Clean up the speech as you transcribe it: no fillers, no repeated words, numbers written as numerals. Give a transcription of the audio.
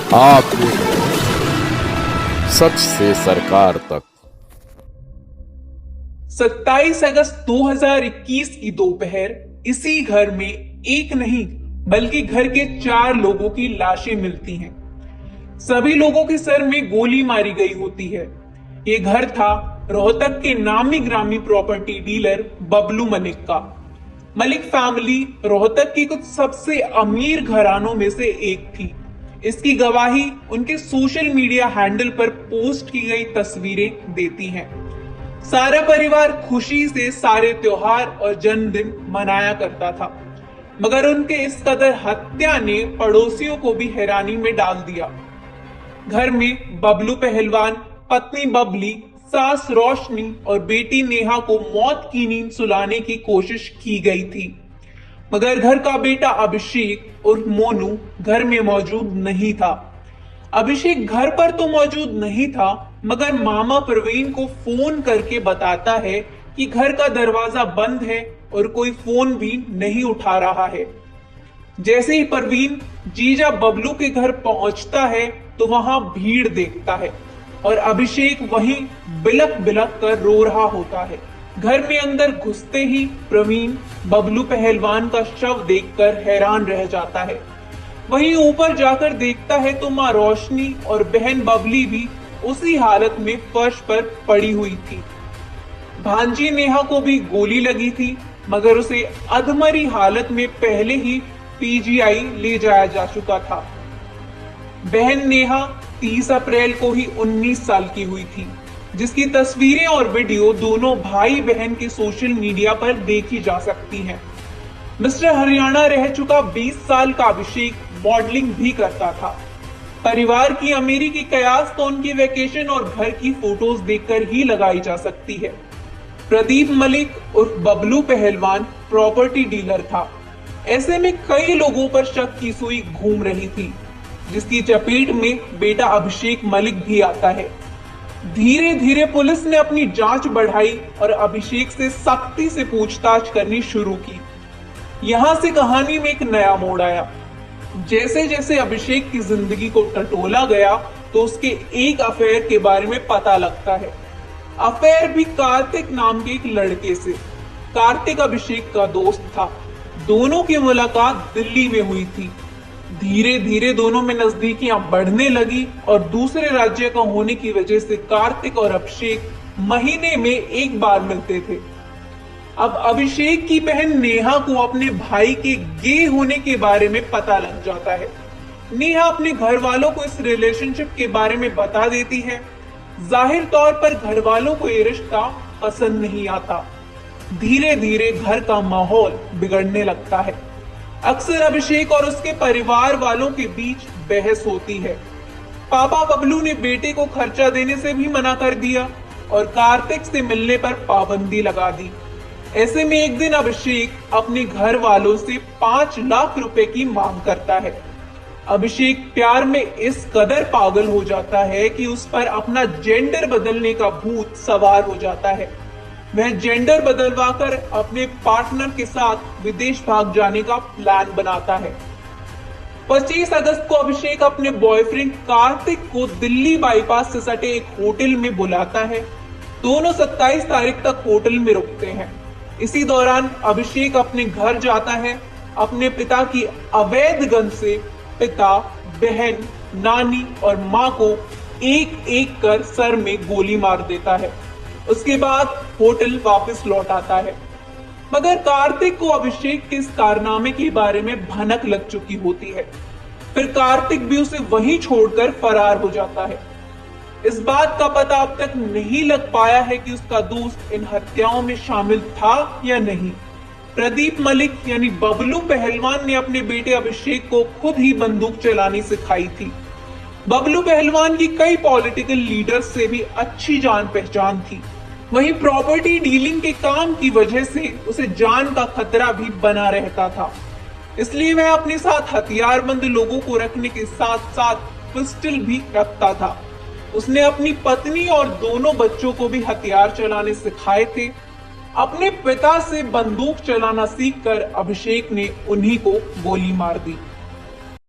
आप देख रहे हैं सच से सरकार तक। 27 अगस्त 2021 की दोपहर इसी घर में एक नहीं बल्कि घर के 4 लोगों की लाशें मिलती हैं। सभी लोगों के सर में गोली मारी गई होती है। ये घर था रोहतक के नामी ग्रामी प्रॉपर्टी डीलर बबलू मलिक का। मलिक फैमिली रोहतक की कुछ सबसे अमीर घरानों में से एक थी। इसकी गवाही उनके सोशल मीडिया हैंडल पर पोस्ट की गई तस्वीरें देती हैं। सारा परिवार खुशी से सारे त्योहार और जन्मदिन मनाया करता था, मगर उनके इस कदर हत्या ने पड़ोसियों को भी हैरानी में डाल दिया। घर में बबलू पहलवान, पत्नी बबली, सास रोशनी और बेटी नेहा को मौत की नींद सुलाने की कोशिश की गई थी, मगर घर का बेटा अभिषेक उर्फ मोनू घर में मौजूद नहीं था। अभिषेक घर पर तो मौजूद नहीं था, मगर मामा प्रवीण को फोन करके बताता है कि घर का दरवाजा बंद है और कोई फोन भी नहीं उठा रहा है। जैसे ही प्रवीण जीजा बबलू के घर पहुंचता है तो वहां भीड़ देखता है और अभिषेक वहीं बिलक बिलक कर रो रहा होता है। घर में अंदर घुसते ही प्रवीण बबलू पहलवान का शव देखकर हैरान रह जाता है। वहीं ऊपर जाकर देखता है तो मां रोशनी और बहन बबली भी उसी हालत में फर्श पर पड़ी हुई थी। भांजी नेहा को भी गोली लगी थी, मगर उसे अधमरी हालत में पहले ही पीजीआई ले जाया जा चुका था। बहन नेहा 30 अप्रैल को ही 19 साल की हुई थी, जिसकी तस्वीरें और वीडियो दोनों भाई बहन के सोशल मीडिया पर देखी जा सकती हैं। मिस्टर हरियाणा रह चुका 20 साल का अभिषेक मॉडलिंग भी करता था। परिवार की अमीरी की कयास तो उनकी वेकेशन और घर की फोटोज देखकर ही लगाई जा सकती है। प्रदीप मलिक उर्फ बबलू पहलवान प्रॉपर्टी डीलर था। ऐसे में कई लोगों पर शक की सुई घूम रही थी, जिसकी चपेट में बेटा अभिषेक मलिक भी आता है। धीरे धीरे पुलिस ने अपनी जांच बढ़ाई और अभिषेक से सख्ती से पूछताछ करनी शुरू की। यहां से कहानी में एक नया मोड़ आया। जैसे जैसे अभिषेक की जिंदगी को टटोला गया तो उसके एक अफेयर के बारे में पता लगता है। अफेयर भी कार्तिक नाम के एक लड़के से। कार्तिक अभिषेक का दोस्त था। दोनों की मुलाकात दिल्ली में हुई थी। धीरे धीरे दोनों में नजदीकियां बढ़ने लगी और दूसरे राज्य का होने की वजह से कार्तिक और अभिषेक महीने में एक बार मिलते थे। अब अभिषेक की बहन नेहा को अपने भाई के गे होने के बारे में पता लग जाता है। नेहा अपने घर वालों को इस रिलेशनशिप के बारे में बता देती है। जाहिर तौर पर घर वालों को ये रिश्ता पसंद नहीं आता। धीरे धीरे घर का माहौल बिगड़ने लगता है। अक्सर अभिषेक और उसके परिवार वालों के बीच बहस होती है। पापा बबलू ने बेटे को खर्चा देने से भी मना कर दिया और कार्तिक से मिलने पर पाबंदी लगा दी। ऐसे में एक दिन अभिषेक अपने घर वालों से 5 लाख रुपए की मांग करता है। अभिषेक प्यार में इस कदर पागल हो जाता है कि उस पर अपना जेंडर बदलने का भूत सवार हो जाता है। वह जेंडर बदलवाकर अपने पार्टनर के साथ विदेश भाग जाने का प्लान बनाता है। 25 अगस्त को अभिषेक अपने बॉयफ्रेंड कार्तिक को दिल्ली बाईपास से सटे एक होटल में बुलाता है। दोनों 27 तारीख तक होटल में रुकते हैं। इसी दौरान अभिषेक अपने घर जाता है। अपने पिता की अवैध गन से पिता, बहन, नानी और मां को एक एक कर सर में गोली मार देता है। उसके बाद होटल वापस लौट आता है, मगर कार्तिक को अभिषेक के इस कारनामे के बारे में भनक लग चुकी होती है। फिर कार्तिक भी उसे वहीं छोड़कर फरार हो जाता है। इस बात का पता अब तक नहीं लग पाया है कि उसका दोस्त इन हत्याओं में शामिल था या नहीं। प्रदीप मलिक यानी बबलू पहलवान ने अपने बेटे अभिषेक को खुद ही बंदूक चलानी सिखाई थी। बबलू पहलवान की कई पॉलिटिकल लीडर्स से भी अच्छी जान पहचान थी। वहीं प्रॉपर्टी डीलिंग के काम की वजह से उसे जान का खतरा भी बना रहता था। इसलिए वह अपने साथ हथियारबंद लोगों को रखने के साथ साथ पिस्टल भी रखता था। उसने अपनी पत्नी और दोनों बच्चों को भी हथियार चलाने सिखाए थे। अपने पिता से बंदूक चलाना सीखकर अभिषेक ने उन्हीं को गोली मार दी।